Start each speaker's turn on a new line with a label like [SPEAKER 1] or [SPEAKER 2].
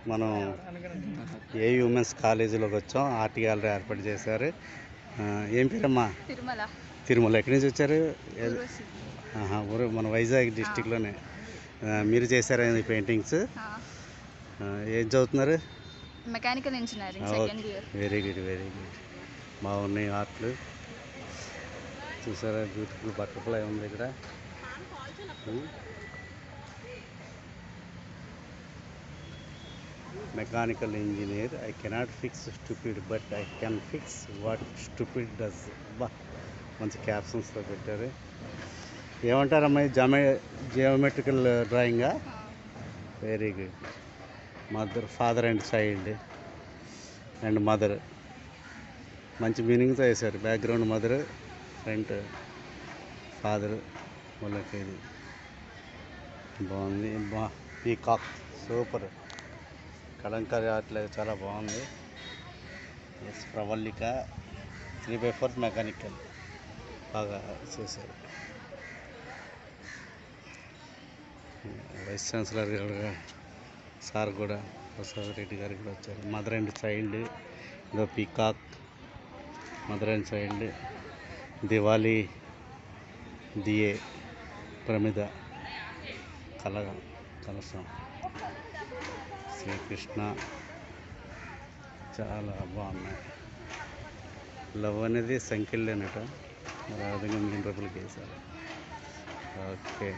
[SPEAKER 1] మనం ఏ ఉమెన్స్ కాలేజీలోకి వచ్చాం. Art gallery ఏర్పాటు చేశారు. ఏం పేరమ్మా?
[SPEAKER 2] తిరుమల.
[SPEAKER 1] తిరుమల. ఎక్కడి నుంచి వచ్చారు? ఊరు మన వైజాగ్ డిస్టిక్లోనే. మీరు చేశారా ఈ పెయింటింగ్స్? ఏం చదువుతున్నారు?
[SPEAKER 2] Mechanical engineering second year.
[SPEAKER 1] Very good, very good. బాగున్నాయి ఆర్ట్లు. చూసారా, బ్యూటిఫుల్ బటర్ఫ్లై ఉంది ఇక్కడ. Mechanical engineer. I cannot fix stupid but I can fix what stupid does. బా, మంచి క్యాప్షన్స్తో పెట్టారు. ఏమంటారమ్మా? జియోమెట్రికల్ డ్రాయింగా? Very good. Mother, father and child and mother. మంచి మీనింగ్తో వేశారు. Background mother, front father. వాళ్ళకి ఇది బాగుంది. Peacock super. కలంకారీ ఆర్ట్లేదు, చాలా బాగుంది. ఎస్ ప్రవల్లిక 3/4 మెకానికల్ బాగా చేశారు. వైస్ ఛాన్సలర్ గారు సార్ కూడా, ప్రసాద్ రెడ్డి గారు కూడా వచ్చారు. మదర్ అండ్ చైల్డ్, ఇదో peacock, mother and child. Diwali, దియే, ప్రమిద, కలశం, శ్రీకృష్ణ. చాలా బాగున్నాయి. లవ్ అనేది సంఖ్యలేనట, మరి ఆ విధంగా 1,000,000 రూపాయలకి వేశారు. ఓకే.